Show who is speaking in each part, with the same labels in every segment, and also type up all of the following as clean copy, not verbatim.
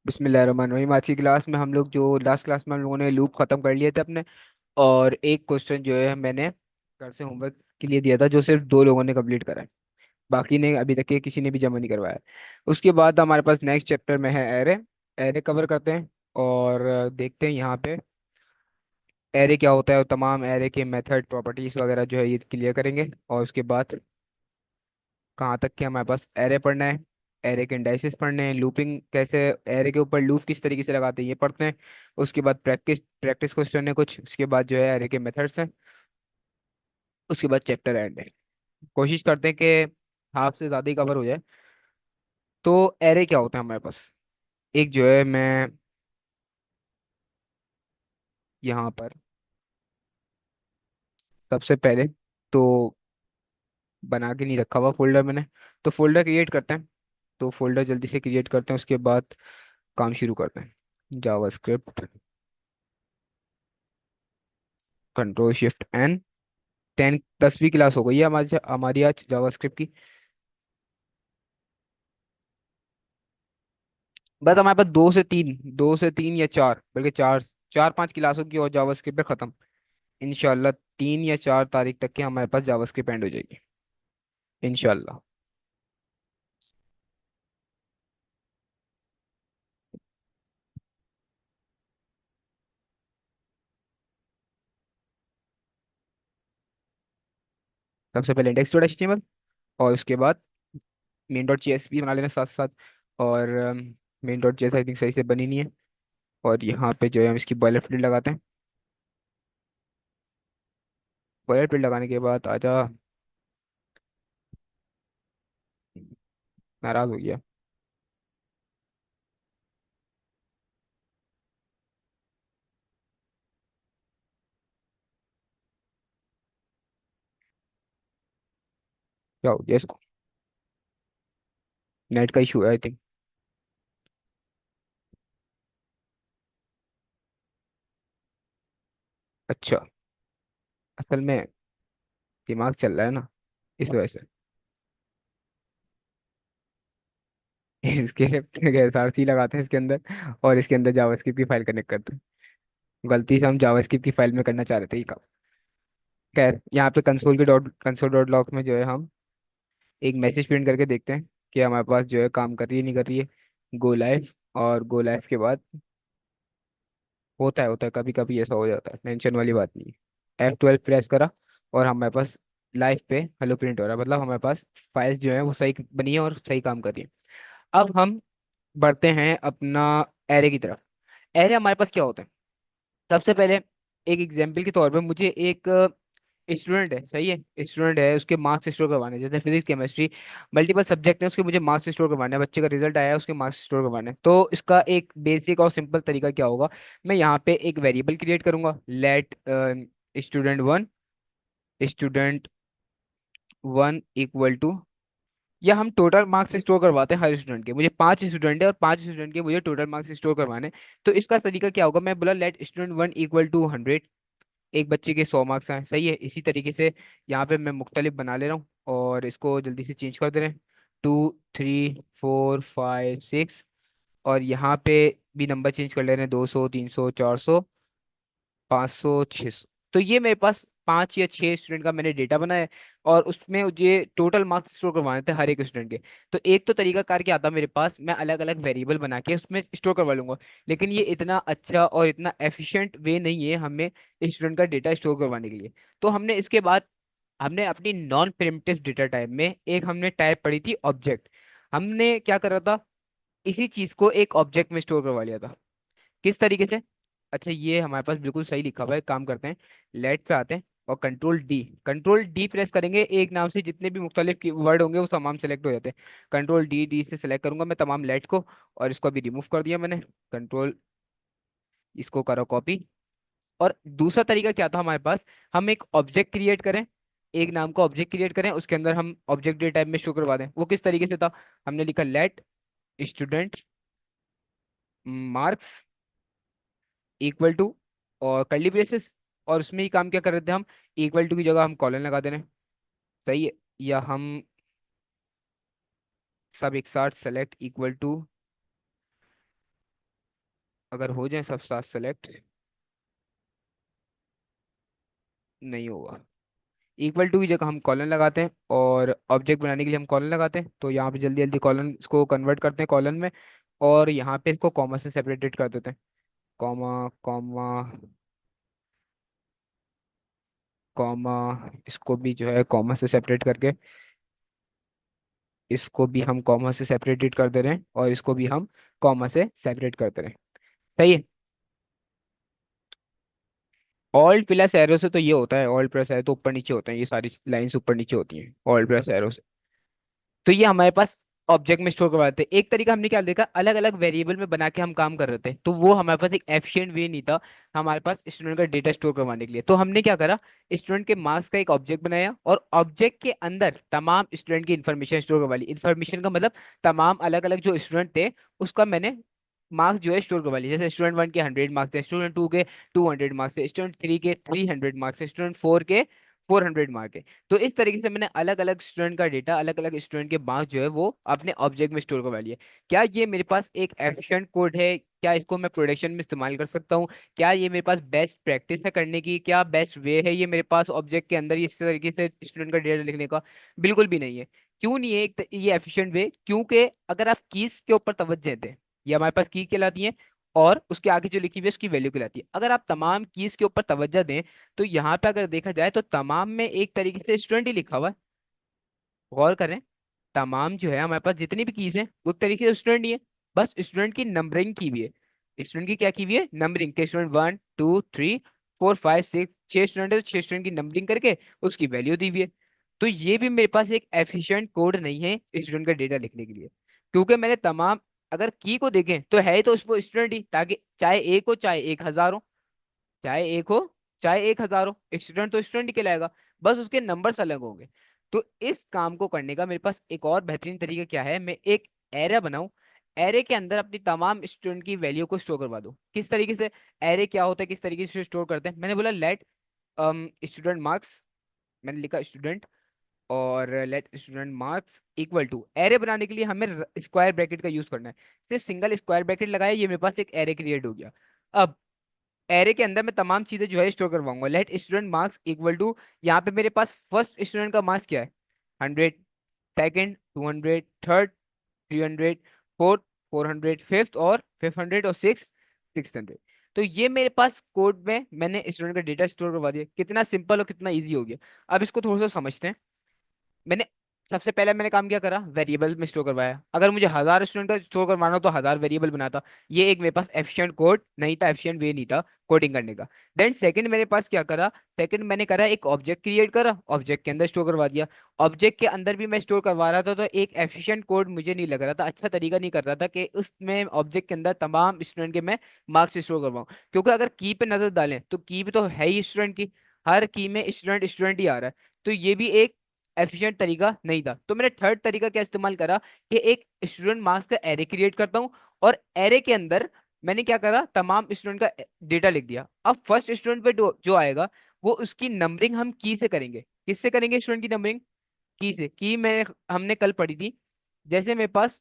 Speaker 1: बिस्मिल्लाहिर्रहमानिर्रहीम। आज की क्लास में हम लोग जो लास्ट क्लास में हम लोगों ने लूप खत्म कर लिए थे अपने। और एक क्वेश्चन जो है मैंने घर से होमवर्क के लिए दिया था, जो सिर्फ दो लोगों ने कंप्लीट करा है। बाकी ने अभी तक के किसी ने भी जमा नहीं करवाया है। उसके बाद हमारे पास नेक्स्ट चैप्टर में है एरे। एरे कवर करते हैं और देखते हैं यहाँ पे एरे क्या होता है और तमाम एरे के मेथड प्रॉपर्टीज वगैरह जो है ये क्लियर करेंगे। और उसके बाद कहाँ तक के हमारे पास एरे पढ़ना है, एरे के इंडाइसेस पढ़ने हैं, लूपिंग कैसे, एरे के ऊपर लूप किस तरीके से लगाते हैं ये पढ़ते हैं। उसके बाद प्रैक्टिस प्रैक्टिस क्वेश्चन है कुछ, उसके बाद जो है एरे के मेथड्स हैं। उसके बाद चैप्टर एंड है। कोशिश करते हैं कि हाफ से ज़्यादा ही कवर हो जाए। तो एरे क्या होता है हमारे पास, एक जो है मैं यहाँ पर सबसे पहले तो बना के नहीं रखा हुआ फोल्डर मैंने, तो फोल्डर क्रिएट करते हैं। तो फोल्डर जल्दी से क्रिएट करते हैं, उसके बाद काम शुरू करते हैं। जावास्क्रिप्ट कंट्रोल शिफ्ट एन 10वीं क्लास हो गई है हमारी आज जावास्क्रिप्ट की। बस हमारे पास दो से तीन या चार, बल्कि चार, चार पांच क्लासों की और जावास्क्रिप्ट पे खत्म। इंशाल्लाह 3 या 4 तारीख तक की हमारे पास जावास्क्रिप्ट एंड हो जाएगी इंशाल्लाह। सबसे पहले इंडेक्स डॉट एचटीएमएल और उसके बाद मेन डॉट जेएसपी बना लेना साथ साथ। और main dot JS I think सही से बनी नहीं है। और यहाँ पे जो है हम इसकी बॉयलर प्रिंट लगाते हैं। बॉयलर प्रिंट लगाने के बाद आजा, नाराज हो गया, क्या हो गया इसको, नेट का इशू है आई थिंक। अच्छा, असल में दिमाग चल रहा है ना, इस वजह से। इसके एसआरसी लगाते हैं इसके अंदर, और इसके अंदर जावास्क्रिप्ट की फाइल कनेक्ट करते हैं। गलती से हम जावास्क्रिप्ट की फाइल में करना चाह रहे थे ये काम। खैर, यहाँ पे कंसोल डॉट लॉग में जो है हम एक मैसेज प्रिंट करके देखते हैं कि हमारे पास जो है काम कर रही है नहीं कर रही है। गो लाइव, और गो लाइव के बाद होता है कभी कभी ऐसा हो जाता है, टेंशन वाली बात नहीं है। F12 प्रेस करा और हमारे पास लाइव पे हेलो प्रिंट हो रहा है, मतलब हमारे पास फाइल्स जो है वो सही बनी है और सही काम कर रही है। अब हम बढ़ते हैं अपना एरे की तरफ। एरे हमारे पास क्या होता है, सबसे पहले एक एग्जाम्पल के तौर पे मुझे एक स्टूडेंट है, सही है, स्टूडेंट है, उसके मार्क्स स्टोर करवाने हैं, जैसे फिजिक्स केमिस्ट्री मल्टीपल सब्जेक्ट है, उसके मुझे मार्क्स स्टोर करवाने हैं, बच्चे का रिजल्ट आया है उसके मार्क्स स्टोर करवाने हैं। तो इसका एक बेसिक और सिंपल तरीका क्या होगा, मैं यहाँ पे एक वेरिएबल क्रिएट करूंगा, let student one equal to, या हम टोटल मार्क्स स्टोर करवाते हैं हर स्टूडेंट के, मुझे 5 स्टूडेंट है और 5 स्टूडेंट के मुझे टोटल मार्क्स स्टोर करवाने हैं। तो इसका तरीका क्या होगा, मैं बोला लेट स्टूडेंट 1 इक्वल टू 100, एक बच्चे के 100 मार्क्स आए, सही है। इसी तरीके से यहाँ पे मैं मुख्तलिफ बना ले रहा हूँ और इसको जल्दी से चेंज कर दे रहे हैं। 2 3 4 5 6, और यहाँ पे भी नंबर चेंज कर ले रहे हैं, 200 300 400 500 600। तो ये मेरे पास 5 या 6 स्टूडेंट का मैंने डेटा बनाया है और उसमें मुझे टोटल मार्क्स स्टोर करवाने थे हर एक स्टूडेंट के। तो एक तो तरीका कार क्या आता मेरे पास, मैं अलग अलग वेरिएबल बना के उसमें स्टोर करवा लूंगा। लेकिन ये इतना अच्छा और इतना एफिशिएंट वे नहीं है हमें स्टूडेंट का डेटा स्टोर करवाने के लिए। तो हमने इसके बाद हमने अपनी नॉन प्रिमिटिव डेटा टाइप में एक हमने टाइप पढ़ी थी ऑब्जेक्ट। हमने क्या करा था, इसी चीज को एक ऑब्जेक्ट में स्टोर करवा लिया था। किस तरीके से, अच्छा ये हमारे पास बिल्कुल सही लिखा हुआ है, काम करते हैं, लेट पे आते हैं और कंट्रोल डी प्रेस करेंगे, एक नाम से जितने भी मुख्तलिफ वर्ड होंगे वो तमाम सेलेक्ट हो जाते हैं। कंट्रोल डी से सेलेक्ट करूंगा मैं तमाम लेट को, और इसको अभी रिमूव कर दिया मैंने। कंट्रोल, इसको करो कॉपी। और दूसरा तरीका क्या था हमारे पास, हम एक ऑब्जेक्ट क्रिएट करें, एक नाम का ऑब्जेक्ट क्रिएट करें, उसके अंदर हम ऑब्जेक्ट डेटा टाइप में शो करवा दें। वो किस तरीके से था, हमने लिखा let student marks equal to, और कर्ली ब्रेसेस, और उसमें ही काम क्या कर रहे थे हम, इक्वल टू की जगह हम कॉलन लगा दे रहे हैं, सही है। या हम सब एक साथ सेलेक्ट इक्वल टू अगर हो जाए सब साथ सेलेक्ट, नहीं होगा। इक्वल टू की जगह हम कॉलन लगाते हैं, और ऑब्जेक्ट बनाने के लिए हम कॉलन लगाते हैं, तो यहाँ पे जल्दी जल्दी कॉलन इसको कन्वर्ट करते हैं कॉलन में। और यहाँ पे इसको कॉमा से सेपरेटेड कर देते हैं। कॉमा, कॉमा, कॉमा, इसको भी जो है कॉमा से सेपरेट करके, इसको भी हम कॉमा से सेपरेटेड कर दे रहे हैं, और इसको भी हम कॉमा से सेपरेट कर दे रहे हैं। सही है। ऑल्ट प्लस एरो से तो ये होता है, ऑल्ट प्लस एरो तो ऊपर नीचे होते हैं, ये सारी लाइंस ऊपर नीचे होती हैं ऑल्ट प्लस एरो से। तो ये हमारे पास ऑब्जेक्ट में स्टोर करवाते हैं। एक तरीका हमने क्या देखा, अलग अलग वेरिएबल में बना के हम काम कर रहे थे, तो वो हमारे पास एक एफिशिएंट वे नहीं था हमारे पास स्टूडेंट का डेटा स्टोर करवाने के लिए। तो हमने क्या करा, स्टूडेंट के मार्क्स का एक ऑब्जेक्ट बनाया, और ऑब्जेक्ट के अंदर तमाम स्टूडेंट की इन्फॉर्मेशन स्टोर करवा ली। इन्फॉर्मेशन का मतलब तमाम अलग अलग जो स्टूडेंट थे उसका मैंने मार्क्स जो है स्टोर करवा लिए। जैसे स्टूडेंट वन के 100 मार्क्स है, स्टूडेंट टू के 200 मार्क्स है, स्टूडेंट थ्री के 300 मार्क्स है, स्टूडेंट फोर के 400 मार्क है। तो इस तरीके से मैंने अलग अलग स्टूडेंट का डेटा, अलग अलग स्टूडेंट के मार्क्स जो है वो अपने ऑब्जेक्ट में स्टोर करवा लिए। क्या ये मेरे पास एक एफिशिएंट कोड है? क्या इसको मैं प्रोडक्शन में इस्तेमाल कर सकता हूँ? क्या ये मेरे पास बेस्ट प्रैक्टिस है करने की? क्या बेस्ट वे है ये मेरे पास ऑब्जेक्ट के अंदर इस तरीके से स्टूडेंट का डेटा लिखने का? बिल्कुल भी नहीं है। क्यों नहीं है ये एफिशिएंट वे? क्योंकि अगर आप कीज के ऊपर तवज्जो दें, ये हमारे पास की कहलाती है, और उसके आगे जो लिखी हुई है उसकी वैल्यू कहलाती है। अगर आप तमाम कीज के ऊपर तवज्जो दें, तो यहाँ पे अगर देखा जाए तो तमाम में एक तरीके से स्टूडेंट ही लिखा हुआ है। गौर करें, तमाम जो है हमारे पास जितनी भी कीज हैं वो एक तरीके से स्टूडेंट ही है। बस स्टूडेंट की नंबरिंग की हुई है। स्टूडेंट की क्या की हुई है? नंबरिंग के student one two three four five six, छह स्टूडेंट है तो छह स्टूडेंट की नंबरिंग करके उसकी वैल्यू दी हुई है। तो ये भी मेरे पास एक एफिशिएंट कोड नहीं है स्टूडेंट का डेटा लिखने के लिए, क्योंकि मैंने तमाम, अगर की को देखें तो है ही तो उसको स्टूडेंट ही, ताकि चाहे एक हो चाहे 1,000 हो, चाहे एक हो चाहे 1,000 हो, स्टूडेंट तो स्टूडेंट ही कहलाएगा। बस उसके नंबर्स अलग होंगे। तो इस काम को करने का मेरे पास एक और बेहतरीन तरीका क्या है, मैं एक एरे बनाऊं, एरे के अंदर अपनी तमाम स्टूडेंट की वैल्यू को स्टोर करवा दूं। किस तरीके से? एरे क्या होता है, किस तरीके से स्टोर करते हैं, मैंने बोला लेट स्टूडेंट मार्क्स, मैंने लिखा स्टूडेंट, और let student marks equal to, array बनाने के लिए हमें स्क्वायर ब्रैकेट का यूज करना है। सिर्फ सिंगल स्क्वायर ब्रैकेट लगाया, ये मेरे पास एक एरे क्रिएट हो गया। अब एरे के अंदर मैं तमाम चीजें जो है स्टोर करवाऊंगा। Let student marks equal to, यहाँ पे मेरे पास फर्स्ट स्टूडेंट का मार्क्स क्या है? 100, सेकंड 200, थर्ड 300, फोर्थ 400, फिफ्थ और 500, और सिक्स 600। तो ये मेरे पास कोड में मैंने स्टूडेंट का डेटा स्टोर करवा दिया। कितना सिंपल और कितना इजी हो गया। अब इसको थोड़ा सा समझते हैं। मैंने सबसे पहले मैंने काम क्या करा, वेरिएबल में स्टोर करवाया। अगर मुझे 1,000 स्टूडेंट का स्टोर करवाना हो तो 1,000 वेरिएबल बनाता। ये एक मेरे पास एफिशिएंट कोड नहीं था, एफिशिएंट वे नहीं था कोडिंग करने का। देन सेकंड मेरे पास क्या करा, सेकंड मैंने करा एक ऑब्जेक्ट क्रिएट करा, ऑब्जेक्ट के अंदर स्टोर करवा दिया। ऑब्जेक्ट के अंदर भी मैं स्टोर करवा रहा था, तो एक एफिशिएंट कोड मुझे नहीं लग रहा था, अच्छा तरीका नहीं कर रहा था कि उसमें ऑब्जेक्ट के अंदर तमाम स्टूडेंट के मैं मार्क्स स्टोर करवाऊं। क्योंकि अगर की पे नजर डालें तो की भी तो है ही स्टूडेंट की, हर की में स्टूडेंट स्टूडेंट ही आ रहा है। तो ये भी एक एफिशिएंट तरीका नहीं था। तो मैंने थर्ड तरीका क्या इस्तेमाल करा, कि एक स्टूडेंट मार्क्स का एरे क्रिएट करता हूँ, और एरे के अंदर मैंने क्या करा, तमाम स्टूडेंट का डेटा लिख दिया। अब फर्स्ट स्टूडेंट पे जो आएगा वो उसकी नंबरिंग हम की से करेंगे। किससे करेंगे स्टूडेंट की नंबरिंग? की से। की मैंने हमने कल पढ़ी थी। जैसे मेरे पास,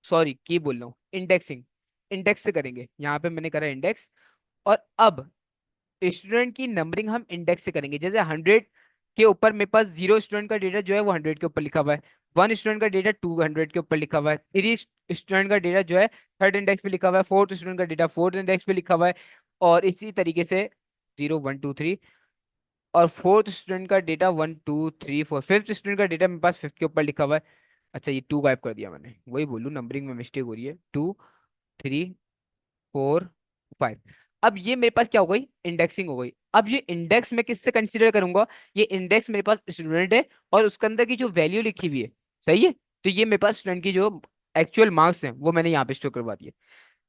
Speaker 1: सॉरी की बोल रहा हूँ, इंडेक्सिंग, इंडेक्स से करेंगे। यहाँ पे मैंने करा इंडेक्स। और अब स्टूडेंट की नंबरिंग हम इंडेक्स से करेंगे। जैसे 100 के ऊपर मेरे पास 0 स्टूडेंट का डेटा जो है वो 100 के ऊपर लिखा हुआ है, 1 स्टूडेंट का डेटा 200 के ऊपर लिखा हुआ है, 3 स्टूडेंट का डेटा जो है थर्ड इंडेक्स पे लिखा हुआ है, फोर्थ स्टूडेंट का डेटा फोर्थ इंडेक्स पे लिखा हुआ है, और इसी तरीके से 0 1 2 3, और फोर्थ स्टूडेंट का डेटा 1 2 3 4, फिफ्थ स्टूडेंट का डेटा मेरे पास फिफ्थ के ऊपर लिखा हुआ है। अच्छा, ये टू गायब कर दिया मैंने, वही बोलूँ नंबरिंग में मिस्टेक हो रही है। 2 3 4 5। अब ये मेरे पास क्या हो गई, इंडेक्सिंग हो गई। अब ये इंडेक्स मैं किससे कंसीडर करूंगा, ये इंडेक्स मेरे पास स्टूडेंट है, और उसके अंदर की जो वैल्यू लिखी हुई है, सही है, तो ये मेरे पास स्टूडेंट की जो एक्चुअल मार्क्स हैं वो मैंने यहाँ पे स्टोर करवा दिए।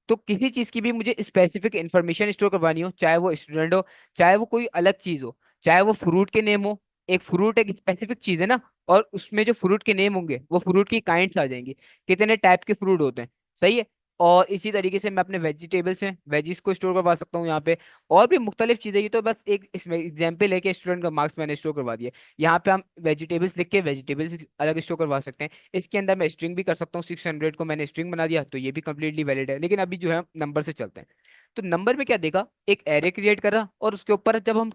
Speaker 1: तो किसी चीज की भी मुझे स्पेसिफिक इंफॉर्मेशन स्टोर करवानी हो, चाहे वो स्टूडेंट हो, चाहे वो कोई अलग चीज हो, चाहे वो फ्रूट के नेम हो, एक फ्रूट एक स्पेसिफिक चीज है ना, और उसमें जो फ्रूट के नेम होंगे वो फ्रूट की काइंड्स आ जाएंगी, कितने टाइप के फ्रूट होते हैं, सही है। और इसी तरीके से मैं अपने वेजिटेबल्स हैं वेजिस को स्टोर करवा सकता हूँ यहाँ पे। और भी मुख्तलिफ चीज़ें, ये तो बस एक इसमें एग्जाम्पल है कि स्टूडेंट का मार्क्स मैंने स्टोर करवा दिया। यहाँ पे हम वेजिटेबल्स लिख के वेजिटेबल्स अलग स्टोर करवा सकते हैं। इसके अंदर मैं स्ट्रिंग भी कर सकता हूँ, 600 को मैंने स्ट्रिंग बना दिया, तो ये भी कंप्लीटली वैलिड है। लेकिन अभी जो है नंबर से चलते हैं। तो नंबर में क्या देगा, एक एरे क्रिएट करा, और उसके ऊपर जब हम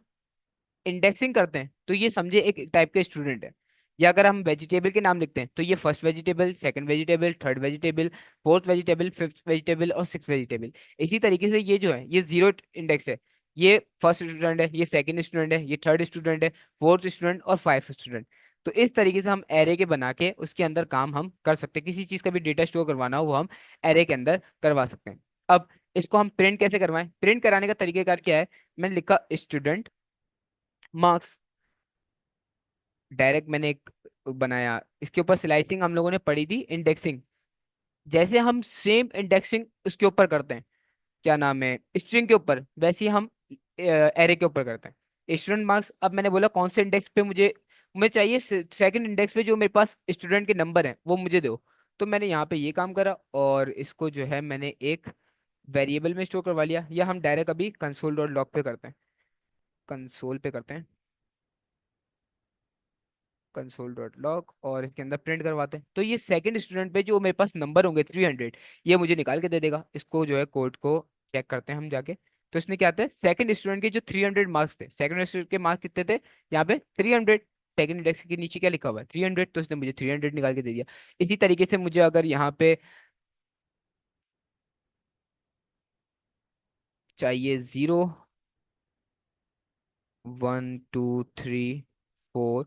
Speaker 1: इंडेक्सिंग करते हैं तो ये समझे एक टाइप के स्टूडेंट है। या अगर हम वेजिटेबल के नाम लिखते हैं तो ये first vegetable, second vegetable, third vegetable, fourth vegetable, fifth vegetable और सिक्स वेजिटेबल। इसी तरीके से ये जो है ये जीरो इंडेक्स है। ये फर्स्ट स्टूडेंट है, ये सेकंड स्टूडेंट है, ये थर्ड स्टूडेंट है, फोर्थ स्टूडेंट और फाइव स्टूडेंट। तो इस तरीके से हम एरे के बना के उसके अंदर काम हम कर सकते हैं। किसी चीज का भी डेटा स्टोर करवाना हो वो हम एरे के अंदर करवा सकते हैं। अब इसको हम प्रिंट कैसे करवाएं, प्रिंट कराने का तरीकेकार क्या है। मैंने लिखा स्टूडेंट मार्क्स, डायरेक्ट मैंने एक बनाया। इसके ऊपर स्लाइसिंग हम लोगों ने पढ़ी थी, इंडेक्सिंग। जैसे हम सेम इंडेक्सिंग उसके ऊपर करते हैं, क्या नाम है, स्ट्रिंग के ऊपर, वैसे ही हम एरे के ऊपर करते हैं। स्टूडेंट मार्क्स, अब मैंने बोला कौन से इंडेक्स पे मुझे मुझे चाहिए, सेकंड इंडेक्स पे जो मेरे पास स्टूडेंट के नंबर है वो मुझे दो। तो मैंने यहाँ पे ये काम करा, और इसको जो है मैंने एक वेरिएबल में स्टोर करवा लिया। या हम डायरेक्ट अभी कंसोल डॉट लॉग पे करते हैं, कंसोल पे करते हैं, कंसोल डॉट लॉग, और इसके अंदर प्रिंट करवाते हैं। तो ये सेकंड स्टूडेंट पे जो मेरे पास नंबर होंगे 300, ये मुझे निकाल के दे देगा। इसको जो है कोड को चेक करते हैं हम जाके। तो इसने क्या आता है, सेकंड स्टूडेंट के जो 300 मार्क्स थे, सेकंड स्टूडेंट के मार्क्स कितने थे, यहाँ पे 300। सेकंड इंडेक्स के नीचे क्या लिखा हुआ है, 300, तो इसने मुझे 300 निकाल के दे दिया। इसी तरीके से मुझे अगर यहाँ पे चाहिए 0, 1, 2, 3, 4,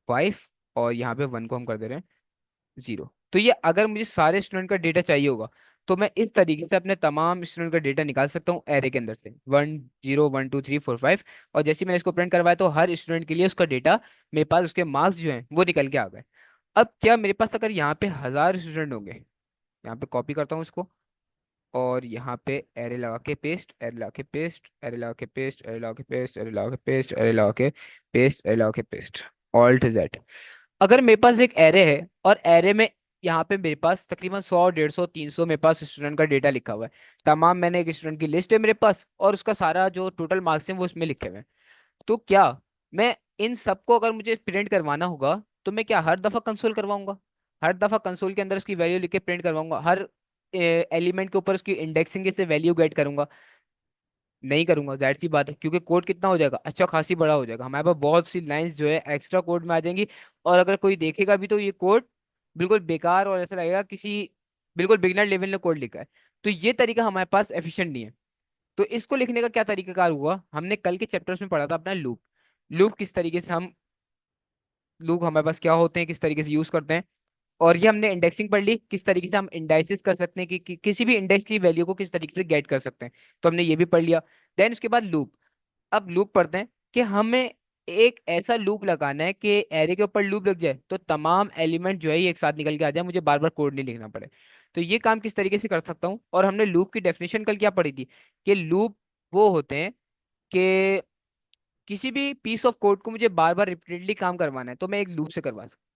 Speaker 1: 5, और यहाँ पे 1 को हम कर दे रहे हैं 0। तो ये अगर मुझे सारे स्टूडेंट का डेटा चाहिए होगा, तो मैं इस तरीके से अपने तमाम स्टूडेंट का डेटा निकाल सकता हूँ एरे के अंदर से, 1, 0, 1, 2, 3, 4, 5। और जैसे ही मैंने इसको प्रिंट करवाया तो हर स्टूडेंट के लिए उसका डेटा मेरे पास, उसके मार्क्स जो हैं वो निकल के आ गए। अब क्या मेरे पास अगर यहाँ पे 1000 स्टूडेंट होंगे, यहाँ पे कॉपी करता हूँ इसको, और यहाँ पे एरे लगा के पेस्ट, एरे लगा के पेस्ट, एरे लगा के पेस्ट, एरे लगा के पेस्ट, एरे लगा के पेस्ट, एरे लगा के पेस्ट, एरे लगा के पेस्ट, ऑल्ट Z। अगर मेरे पास एक एरे है, और एरे में यहाँ पे मेरे पास तकरीबन 100, 150, 300 मेरे पास स्टूडेंट का डेटा लिखा हुआ है, तमाम, मैंने एक स्टूडेंट की लिस्ट है मेरे पास, और उसका सारा जो टोटल मार्क्स है वो उसमें लिखे हुए हैं। तो क्या मैं इन सबको अगर मुझे प्रिंट करवाना होगा, तो मैं क्या हर दफा कंसोल करवाऊंगा, हर दफा कंसोल के अंदर उसकी वैल्यू लिख के प्रिंट करवाऊंगा, हर एलिमेंट के ऊपर उसकी इंडेक्सिंग से वैल्यू गेट करूंगा? नहीं करूंगा, जाहिर सी बात है, क्योंकि कोड कितना हो जाएगा, अच्छा खासी बड़ा हो जाएगा, हमारे पास बहुत सी लाइंस जो है एक्स्ट्रा कोड में आ जाएंगी। और अगर कोई देखेगा भी तो ये कोड बिल्कुल बेकार, और ऐसा लगेगा किसी बिल्कुल बिगिनर लेवल ने कोड लिखा है। तो ये तरीका हमारे पास एफिशिएंट नहीं है। तो इसको लिखने का क्या तरीकाकार हुआ, हमने कल के चैप्टर्स में पढ़ा था अपना लूप। लूप किस तरीके से हम, लूप हमारे पास क्या होते हैं, किस तरीके से यूज करते हैं। और ये हमने इंडेक्सिंग पढ़ ली, किस तरीके से हम इंडाइसिस कर सकते हैं कि किसी भी इंडेक्स की वैल्यू को किस तरीके से गेट कर सकते हैं। तो हमने ये भी पढ़ लिया। देन उसके बाद लूप। अब लूप पढ़ते हैं कि हमें एक ऐसा लूप लगाना है कि एरे के ऊपर लूप लग जाए तो तमाम एलिमेंट जो है ये एक साथ निकल के आ जाए, मुझे बार बार कोड नहीं लिखना पड़े। तो ये काम किस तरीके से कर सकता हूँ। और हमने लूप की डेफिनेशन कल क्या पढ़ी थी, कि लूप वो होते हैं कि किसी भी पीस ऑफ कोड को मुझे बार बार रिपीटेडली काम करवाना है तो मैं एक लूप से करवा सकता हूँ।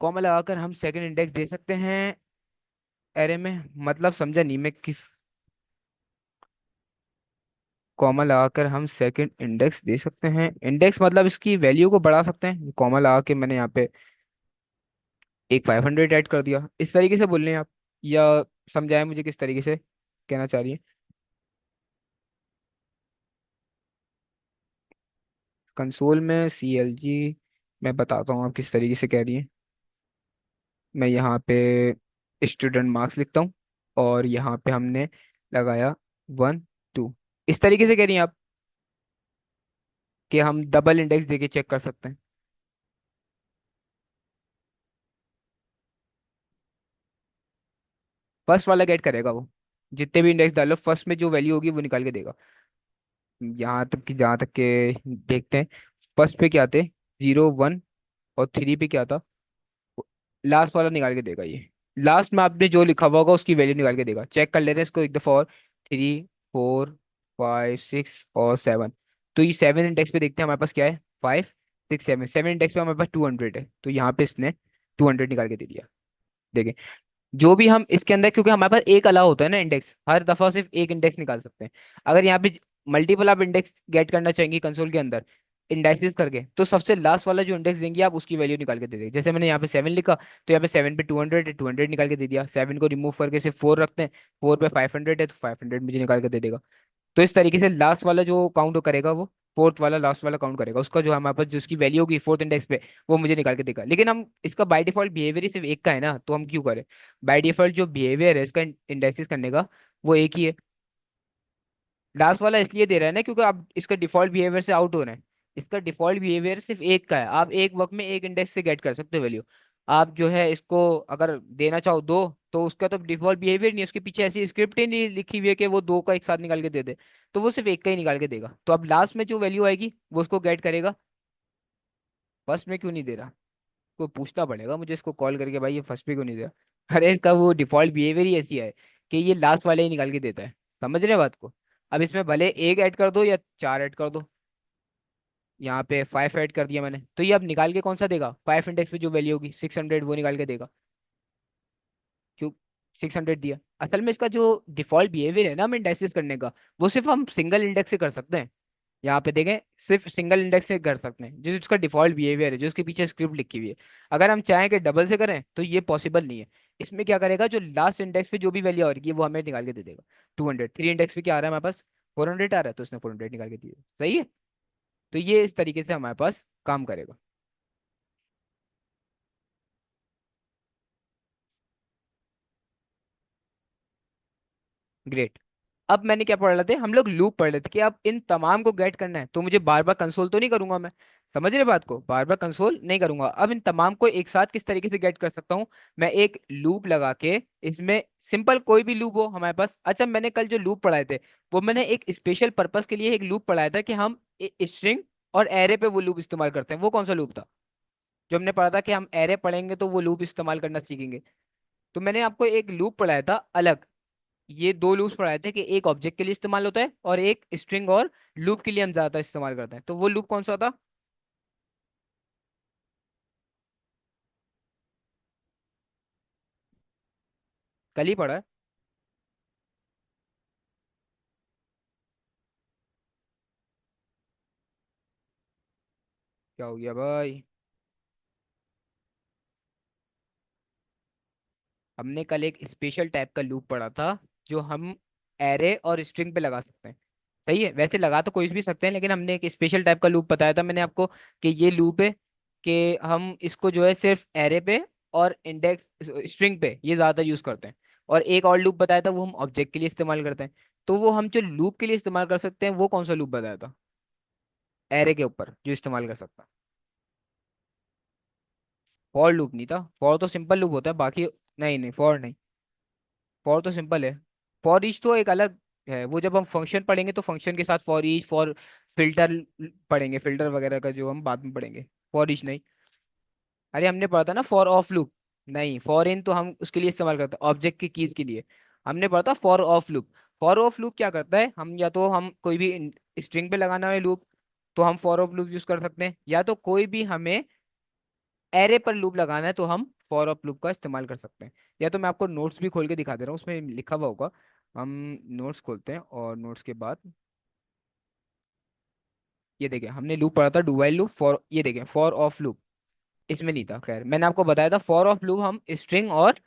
Speaker 1: कॉमा लगाकर हम सेकंड इंडेक्स दे सकते हैं एरे में, मतलब समझा नहीं मैं किस, कॉमा लगाकर हम सेकंड इंडेक्स दे सकते हैं, इंडेक्स मतलब इसकी वैल्यू को बढ़ा सकते हैं। कॉमा लगा के मैंने यहाँ पे एक 500 ऐड कर दिया, इस तरीके से बोल रहे हैं आप, या समझाए मुझे किस तरीके से कहना चाह रही है। कंसोल में CLG, मैं बताता हूँ आप किस तरीके से कह रही है। मैं यहाँ पे स्टूडेंट मार्क्स लिखता हूँ, और यहाँ पे हमने लगाया 1, 2, इस तरीके से कह रही हैं आप, कि हम डबल इंडेक्स देके चेक कर सकते हैं। फर्स्ट वाला गेट करेगा वो, जितने भी इंडेक्स डालो फर्स्ट में जो वैल्यू होगी वो निकाल के देगा। यहाँ तक कि जहाँ तक के देखते हैं, फर्स्ट पे क्या थे, 0, 1, और 3 पे क्या था, लास्ट वाला निकाल के देगा ये। लास्ट में आपने जो लिखा हुआ होगा उसकी वैल्यू निकाल के देगा। चेक कर ले रहे हैं इसको एक दफा और, 3, 4, 5, 6 और 7। तो ये 7 इंडेक्स पे देखते हैं हमारे पास क्या है, 5, 6, 7, 7 इंडेक्स पे हमारे पास 200 है, तो यहाँ पे इसने 200 निकाल के दे दिया। देखें, जो भी हम इसके अंदर, क्योंकि हमारे पास एक अलाउ होता है ना इंडेक्स, हर दफा सिर्फ एक इंडेक्स निकाल सकते हैं। अगर यहाँ पे मल्टीपल आप इंडेक्स गेट करना चाहेंगे कंसोल के अंदर इंडाइसिस करके, तो सबसे लास्ट वाला जो इंडेक्स देंगे आप उसकी वैल्यू निकाल के दे देंगे। जैसे मैंने यहाँ पे 7 लिखा, तो यहाँ पे 7 पे 200 है, 200 निकाल के दे दिया। 7 को रिमूव करके सिर्फ 4 रखते हैं, 4 पे 500 है तो 500 मुझे निकाल के दे देगा। तो इस तरीके से लास्ट वाला जो काउंट करेगा वो फोर्थ वाला लास्ट वाला काउंट करेगा, उसका जो हमारे पास जिसकी वैल्यू होगी फोर्थ इंडेक्स पे, वो मुझे निकाल के देगा। लेकिन हम इसका बाय डिफॉल्ट बिहेवियर ही सिर्फ एक का है ना, तो हम क्यों करें? बाय डिफॉल्ट जो बिहेवियर है इसका इंडेक्सिस करने का, वो एक ही है। लास्ट वाला इसलिए दे रहा है ना क्योंकि आप इसका डिफॉल्ट बिहेवियर से आउट हो रहे हैं। इसका डिफॉल्ट बिहेवियर सिर्फ एक का है, आप एक वक्त में एक इंडेक्स से गेट कर सकते हो वैल्यू। आप जो है इसको अगर देना चाहो दो, तो उसका तो डिफॉल्ट बिहेवियर नहीं है, उसके पीछे ऐसी स्क्रिप्ट ही नहीं लिखी हुई है कि वो दो का एक साथ निकाल के दे दे। तो वो सिर्फ एक का ही निकाल के देगा। तो अब लास्ट में जो वैल्यू आएगी वो उसको गेट करेगा। फर्स्ट में क्यों नहीं दे रहा? को पूछना पड़ेगा मुझे इसको कॉल करके, भाई ये फर्स्ट में क्यों नहीं दे रहा? अरे इसका वो डिफॉल्ट बिहेवियर ही ऐसी है कि ये लास्ट वाले ही निकाल के देता है। समझ रहे हैं बात को? अब इसमें भले एक ऐड कर दो या चार ऐड कर दो, यहाँ पे 5 ऐड कर दिया मैंने, तो ये अब निकाल के कौन सा देगा? 5 इंडेक्स पे जो वैल्यू होगी 600 वो निकाल के देगा। क्यों? 600 दिया। असल में इसका जो डिफॉल्ट बिहेवियर है ना हमें इंडेक्सेस करने का, वो सिर्फ हम सिंगल इंडेक्स से कर सकते हैं। यहाँ पे देखें, सिर्फ सिंगल इंडेक्स से कर सकते हैं, जो उसका डिफॉल्ट बिहेवियर है, जो उसके पीछे स्क्रिप्ट लिखी हुई है। अगर हम चाहें कि डबल से करें तो ये पॉसिबल नहीं है। इसमें क्या करेगा, जो लास्ट इंडेक्स पे जो भी वैल्यू आ रही है वो हमें निकाल के दे देगा। 200, 3 इंडेक्स पे क्या आ रहा है हमारे पास? 400 आ रहा है, तो उसने 400 निकाल के दिया। सही है। तो ये इस तरीके से हमारे पास काम करेगा। ग्रेट। अब मैंने क्या पढ़ रहे थे, हम लोग लूप पढ़ रहे थे कि अब इन तमाम को गेट करना है तो मुझे बार बार कंसोल तो नहीं करूंगा मैं। समझ रहे बात को? बार बार कंसोल नहीं करूंगा। अब इन तमाम को एक साथ किस तरीके से गेट कर सकता हूँ? मैं एक लूप लगा के इसमें, सिंपल कोई भी लूप हो हमारे पास। अच्छा, मैंने कल जो लूप पढ़ाए थे वो मैंने एक स्पेशल पर्पस के लिए एक लूप पढ़ाया था कि हम स्ट्रिंग और एरे पे वो लूप इस्तेमाल करते हैं। वो कौन सा लूप था? जो हमने पढ़ा था कि हम एरे पढ़ेंगे तो वो लूप इस्तेमाल करना सीखेंगे। तो मैंने आपको एक लूप पढ़ाया था अलग। ये दो लूप्स पढ़ाए थे कि एक ऑब्जेक्ट के लिए इस्तेमाल होता है और एक स्ट्रिंग और लूप के लिए हम ज्यादातर इस्तेमाल करते हैं। तो वो लूप कौन सा था? कल ही पढ़ा है। क्या हो गया भाई? हमने कल एक स्पेशल टाइप का लूप पढ़ा था जो हम एरे और स्ट्रिंग पे लगा सकते हैं। सही है, वैसे लगा तो कोई भी सकते हैं, लेकिन हमने एक स्पेशल टाइप का लूप बताया था मैंने आपको कि ये लूप है कि हम इसको जो है सिर्फ एरे पे और इंडेक्स स्ट्रिंग पे ये ज्यादा यूज करते हैं। और एक और लूप बताया था वो हम ऑब्जेक्ट के लिए इस्तेमाल करते हैं। तो वो हम जो लूप के लिए इस्तेमाल कर सकते हैं वो कौन सा लूप बताया था एरे के ऊपर जो इस्तेमाल कर सकता है? फॉर लूप नहीं था। फॉर तो सिंपल लूप होता है बाकी। नहीं नहीं, फॉर नहीं। फॉर तो सिंपल है। फॉर ईच तो एक अलग है, वो जब हम फंक्शन पढ़ेंगे तो फंक्शन के साथ फॉर ईच, फॉर फिल्टर पढ़ेंगे, फिल्टर वगैरह का जो हम बाद में पढ़ेंगे। फॉर ईच नहीं। अरे हमने पढ़ा था ना फॉर ऑफ लूप। नहीं, फॉर इन तो हम उसके लिए इस्तेमाल करते हैं ऑब्जेक्ट की कीज के लिए। हमने पढ़ा था for of loop. For of loop क्या करता है, हम या तो हम कोई भी स्ट्रिंग पे लगाना है लूप, तो हम फॉर ऑफ लूप यूज कर सकते हैं, या तो कोई भी हमें एरे पर लूप लगाना है तो हम फॉर ऑफ लूप का इस्तेमाल कर सकते हैं। या तो मैं आपको नोट्स भी खोल के दिखा दे रहा हूँ, उसमें लिखा हुआ होगा। हम नोट्स खोलते हैं और नोट्स के बाद ये देखें, हमने लूप पढ़ा था डू व्हाइल लूप फॉर, ये देखें फॉर ऑफ लूप इसमें नहीं था। खैर, मैंने आपको बताया था फॉर ऑफ लूप हम स्ट्रिंग और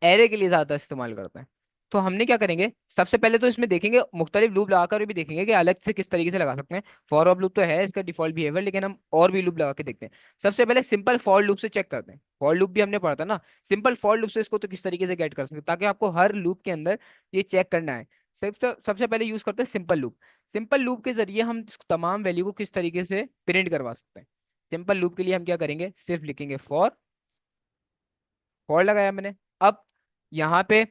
Speaker 1: एरे के लिए ज्यादा इस्तेमाल करते हैं। तो हमने क्या करेंगे, सबसे पहले तो इसमें देखेंगे मुख्तलिफ लूप लगाकर भी देखेंगे कि अलग से किस तरीके से लगा सकते हैं। फॉर ऑफ लूप तो है इसका डिफॉल्ट बिहेवियर, लेकिन हम और भी लूप लगा के देखते हैं। सबसे पहले सिंपल फॉर लूप से चेक करते हैं। फॉर लूप भी हमने पढ़ा था ना। सिंपल फॉर लूप से इसको तो किस तरीके से गेट कर सकते हैं ताकि आपको हर लूप के अंदर ये चेक करना है। सबसे पहले यूज करते हैं सिंपल लूप। सिंपल लूप के जरिए हम इस तमाम वैल्यू को किस तरीके से प्रिंट करवा सकते हैं। सिंपल लूप के लिए हम क्या करेंगे, सिर्फ लिखेंगे फॉर। फॉर लगाया मैंने। अब यहाँ पे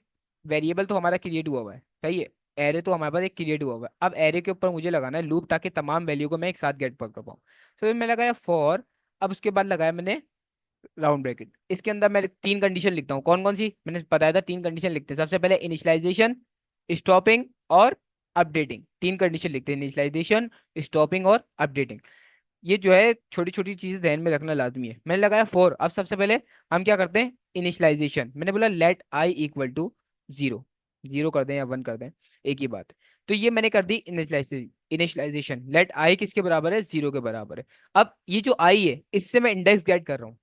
Speaker 1: वेरिएबल तो हमारा क्रिएट हुआ हुआ है, सही है। एरे तो हमारे पास एक क्रिएट हुआ हुआ है। अब एरे के ऊपर मुझे लगाना है लूप ताकि तमाम वैल्यू को मैं एक साथ गेट कर पाऊँ। तो मैं लगाया फॉर। अब उसके बाद लगाया मैंने राउंड ब्रैकेट। इसके अंदर मैं तीन कंडीशन लिखता हूँ। कौन कौन सी? मैंने बताया था तीन कंडीशन लिखते हैं। सबसे पहले इनिशियलाइजेशन, स्टॉपिंग और अपडेटिंग। तीन कंडीशन लिखते हैं, इनिशियलाइजेशन, स्टॉपिंग और अपडेटिंग। ये जो है छोटी छोटी चीजें ध्यान में रखना लाजमी है। मैंने लगाया 4। अब सबसे पहले हम क्या करते हैं, इनिशियलाइजेशन। मैंने बोला लेट आई इक्वल टू 0, 0 कर दें या 1 कर दें, एक ही बात है। तो ये मैंने कर दी इनिशियलाइजेशन। इनिशियलाइजेशन लेट आई किसके बराबर है, 0 के बराबर है। अब ये जो आई है इससे मैं इंडेक्स गेट कर रहा हूँ,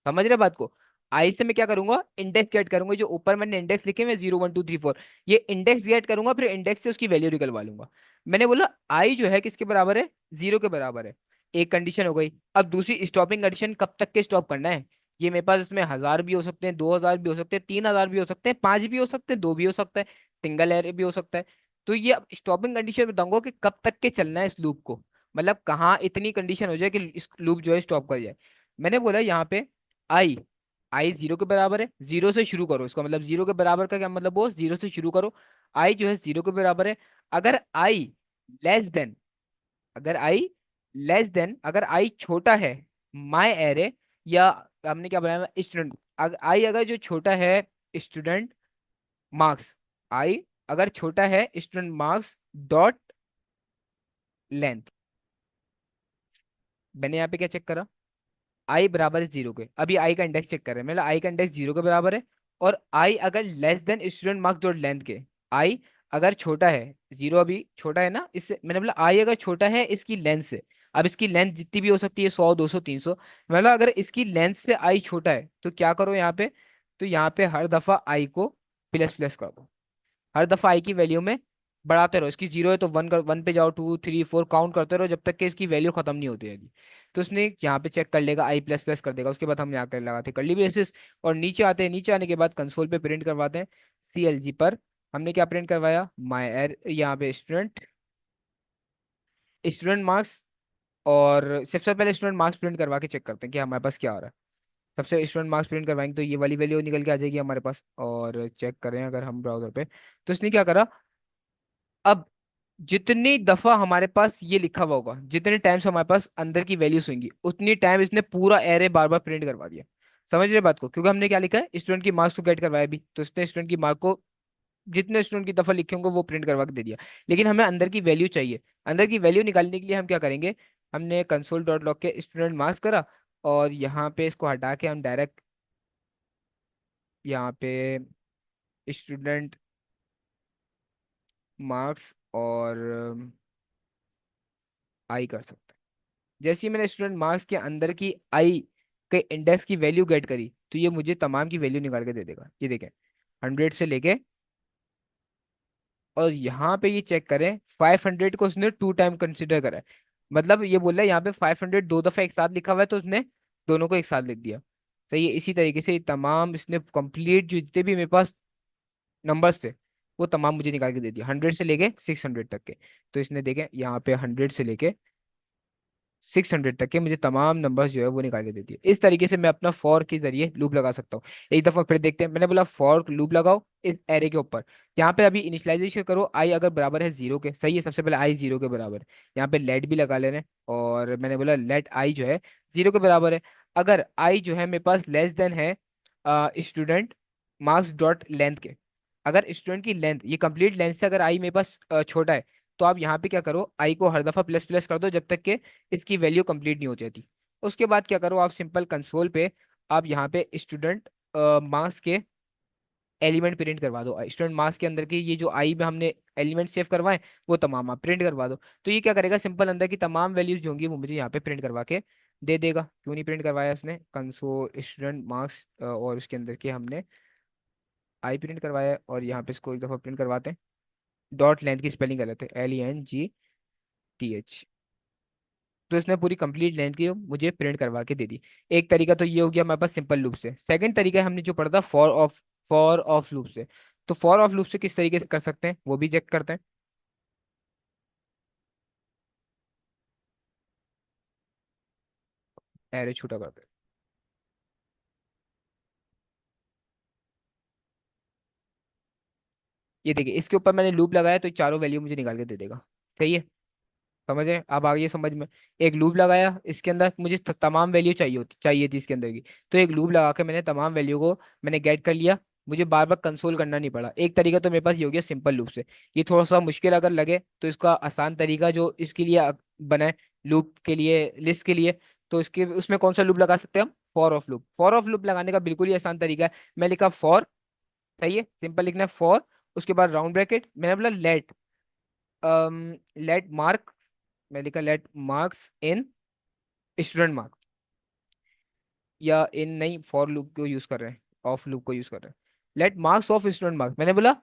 Speaker 1: समझ रहे बात को। आई से मैं क्या करूंगा, इंडेक्स गेट करूंगा। जो ऊपर मैंने इंडेक्स लिखे हुए 0 1 2 3 4, ये इंडेक्स गेट करूंगा, फिर इंडेक्स से उसकी वैल्यू निकलवा लूंगा। मैंने बोला आई जो है किसके बराबर है, 0 के बराबर है। एक कंडीशन हो गई। अब दूसरी स्टॉपिंग कंडीशन, कब तक के स्टॉप करना है। ये मेरे पास इसमें 1000 भी हो सकते हैं, 2000 भी हो सकते हैं, 3000 भी हो सकते हैं, 5 भी हो सकते हैं, 2 भी हो सकता है, सिंगल एरे भी हो सकता है। तो ये अब स्टॉपिंग कंडीशन बताऊंगा कि कब तक के चलना है इस लूप को, मतलब कहाँ इतनी कंडीशन हो जाए कि इस लूप जो है स्टॉप कर जाए। मैंने बोला यहाँ पे आई, आई 0 के बराबर है, 0 से शुरू करो। इसका मतलब 0 के बराबर का क्या मतलब, वो 0 से शुरू करो। आई जो है 0 के बराबर है। अगर आई लेस देन, अगर आई लेस देन, अगर आई छोटा है माई एरे, या हमने क्या बनाया स्टूडेंट, आई अगर जो छोटा है स्टूडेंट मार्क्स, आई अगर छोटा है स्टूडेंट मार्क्स डॉट लेंथ। मैंने यहाँ पे क्या चेक करा, आई बराबर है 0 के। अभी आई का इंडेक्स चेक कर रहे हैं, मतलब आई का इंडेक्स 0 के बराबर है। और आई अगर less than student marks dot length के, आई अगर छोटा है, 0 अभी छोटा है ना इससे, मैंने बोला आई अगर छोटा है इसकी लेंथ से। अब इसकी लेंथ जितनी भी हो सकती है, 100 200 300, मतलब अगर इसकी लेंथ से आई छोटा है तो क्या करो यहाँ पे, तो यहाँ पे हर दफा आई को प्लस प्लस कर दो। हर दफा आई की वैल्यू में बढ़ाते रहो। इसकी 0 है तो 1 1 पे जाओ, 2 3 4 काउंट करते रहो जब तक कि इसकी वैल्यू खत्म नहीं होती है। तो उसने यहाँ पे चेक कर लेगा, आई प्लस प्लस कर देगा। उसके बाद हम यहाँ कर लगाते हैं कर्ली ब्रेसेस, और नीचे आते हैं। नीचे आने के बाद कंसोल पे प्रिंट करवाते हैं, CLG पर हमने क्या प्रिंट करवाया, माई एर, यहाँ पे स्टूडेंट, स्टूडेंट मार्क्स। और सबसे पहले स्टूडेंट मार्क्स प्रिंट करवा के चेक करते हैं कि हमारे पास क्या हो रहा है। सबसे स्टूडेंट मार्क्स प्रिंट करवाएंगे तो ये वाली वैल्यू निकल के आ जाएगी हमारे पास। और चेक करें अगर हम ब्राउजर पे, तो इसने क्या करा, अब जितनी दफा हमारे पास ये लिखा हुआ होगा, जितने टाइम्स हमारे पास अंदर की वैल्यूज होंगी, उतनी टाइम इसने पूरा एरे बार बार प्रिंट करवा दिया। समझ रहे बात को, क्योंकि हमने क्या लिखा है, स्टूडेंट की मार्क्स को गेट करवाया भी, तो इसने स्टूडेंट की मार्क को जितने स्टूडेंट की दफा लिखे होंगे वो प्रिंट करवा के दे दिया। लेकिन हमें अंदर की वैल्यू चाहिए। अंदर की वैल्यू निकालने के लिए हम क्या करेंगे, हमने कंसोल डॉट लॉग के स्टूडेंट मार्क्स करा, और यहाँ पे इसको हटा के हम डायरेक्ट यहाँ पे स्टूडेंट मार्क्स और आई कर सकते हैं। जैसे ही मैंने स्टूडेंट मार्क्स के अंदर की आई के इंडेक्स की वैल्यू गेट करी, तो ये मुझे तमाम की वैल्यू निकाल के दे देगा। ये देखें, 100 से लेके, और यहाँ पे ये चेक करें 500 को उसने 2 टाइम कंसिडर करा है। मतलब ये बोल रहा है यहाँ पे 500 दो दफा एक साथ लिखा हुआ है, तो उसने दोनों को एक साथ लिख दिया। सही है। इसी तरीके से तमाम इसने कंप्लीट जो जितने भी मेरे पास नंबर्स थे वो तमाम मुझे निकाल के दे दिया, 100 से लेके 600 तक के। तो इसने देखे यहाँ पे 100 से लेके 600 तक के मुझे तमाम नंबर्स जो है वो निकाल के देती है। इस तरीके से मैं अपना फॉर के जरिए लूप लगा सकता हूँ। एक दफा फिर देखते हैं। मैंने बोला फॉर लूप लगाओ इस एरे के ऊपर। यहाँ पे अभी इनिशियलाइजेशन करो, आई अगर बराबर है 0 के, सही है। सबसे पहले आई 0 के बराबर है। यहाँ पे लेट भी लगा ले रहे हैं, और मैंने बोला लेट आई जो है 0 के बराबर है। अगर आई जो है मेरे पास लेस देन है स्टूडेंट मार्क्स डॉट लेंथ के, अगर स्टूडेंट की लेंथ, ये कंप्लीट लेंथ से अगर आई मेरे पास छोटा है, तो आप यहाँ पे क्या करो, आई को हर दफा प्लस प्लस कर दो जब तक के इसकी वैल्यू कंप्लीट नहीं हो जाती। उसके बाद क्या करो, आप सिंपल कंसोल पे आप यहाँ पे स्टूडेंट मार्क्स के एलिमेंट प्रिंट करवा दो। स्टूडेंट मार्क्स के अंदर की ये जो आई में हमने एलिमेंट सेव करवाए वो तमाम आप प्रिंट करवा दो। तो ये क्या करेगा, सिंपल अंदर की तमाम वैल्यूज जो होंगी वो मुझे यहाँ पे प्रिंट करवा के दे देगा। क्यों नहीं प्रिंट करवाया उसने, कंसोल स्टूडेंट मार्क्स और उसके अंदर के हमने आई प्रिंट करवाया है, और यहाँ पे इसको एक दफा प्रिंट करवाते हैं। डॉट लेंथ की स्पेलिंग गलत है, LENGTH। तो इसने पूरी कंप्लीट लेंथ की मुझे प्रिंट करवा के दे दी। एक तरीका तो ये हो गया हमारे पास सिंपल लूप से। सेकंड तरीका हमने जो पढ़ा था फॉर ऑफ लूप से। तो फॉर ऑफ लूप से किस तरीके से कर सकते हैं वो भी चेक करते हैं। एरे छोटा करते हैं। ये देखिए इसके ऊपर मैंने लूप लगाया तो चारों वैल्यू मुझे निकाल के दे देगा। सही है। समझ रहे हैं अब आगे समझ में। एक लूप लगाया, इसके अंदर मुझे तमाम वैल्यू चाहिए थी इसके अंदर की। तो एक लूप लगा के मैंने तमाम वैल्यू को मैंने गेट कर लिया। मुझे बार बार कंसोल करना नहीं पड़ा। एक तरीका तो मेरे पास ये हो गया सिंपल लूप से। ये थोड़ा सा मुश्किल अगर लगे तो इसका आसान तरीका जो इसके लिए बना है, लूप के लिए, लिस्ट के लिए। तो इसके उसमें कौन सा लूप लगा सकते हैं हम? For of loop. For of loop लगाने का बिल्कुल ही आसान तरीका है। मैं लिखा फॉर, सही है, सिंपल लिखना है फॉर, उसके बाद राउंड ब्रैकेट, मैंने बोला लेट, लेट मार्क, मैं लिखा let marks in student mark, या इन नहीं, फॉर लूप को यूज कर रहे हैं, ऑफ लूप को यूज कर रहे हैं। Let marks of student mark, मैंने बोला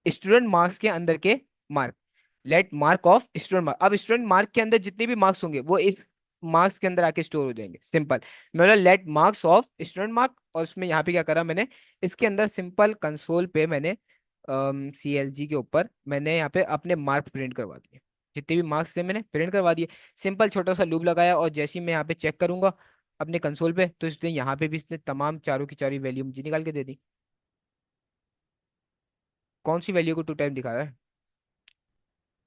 Speaker 1: स्टूडेंट मार्क्स के अंदर के mark, let mark of student mark. अब स्टूडेंट मार्क के अंदर जितने भी मार्क्स होंगे वो इस मार्क्स के अंदर आके स्टोर हो जाएंगे, सिंपल। मैं बोला let marks of student mark, और उसमें यहाँ पे क्या करा मैंने, इसके अंदर सिंपल कंसोल पे मैंने CLG के ऊपर मैंने यहाँ पे अपने मार्क्स प्रिंट करवा दिए, जितने भी मार्क्स थे मैंने प्रिंट करवा दिए। सिंपल छोटा सा लूप लगाया, और जैसे ही मैं यहाँ पे चेक करूंगा अपने कंसोल पे, तो इसने यहाँ पे भी इसने तमाम चारों की चारों वैल्यू मुझे निकाल के दे दी। कौन सी वैल्यू को टू टाइम दिखा रहा है?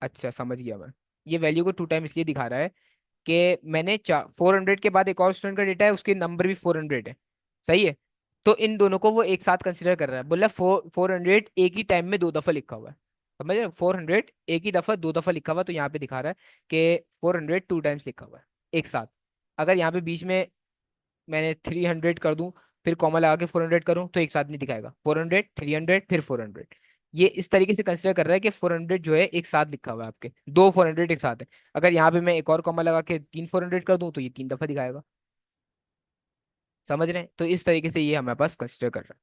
Speaker 1: अच्छा, समझ गया मैं। ये वैल्यू को टू टाइम इसलिए दिखा रहा है कि मैंने 400 के बाद एक और स्टूडेंट का डेटा है, उसके नंबर भी 400 है, सही है। तो इन दोनों को वो एक साथ कंसिडर कर रहा है, बोला 400 एक ही टाइम में दो दफा लिखा हुआ है, समझ रहे हो? 400 एक ही दफा दो दफा लिखा हुआ है, तो यहाँ पे दिखा रहा है कि 400 टू टाइम्स लिखा हुआ है एक साथ। अगर यहाँ पे बीच में मैंने 300 कर दूं, फिर कॉमा लगा के 400 करूं, तो एक साथ नहीं दिखाएगा, 400 300 फिर 400। ये इस तरीके से कंसिडर कर रहा है कि 400 जो है एक साथ लिखा हुआ है, आपके दो 400 एक साथ है। अगर यहाँ पे मैं एक और कॉमा लगा के तीन 400 कर दूं, तो ये तीन दफा दिखाएगा, समझ रहे हैं? तो इस तरीके से ये हमारे पास कंसिडर कर रहा है।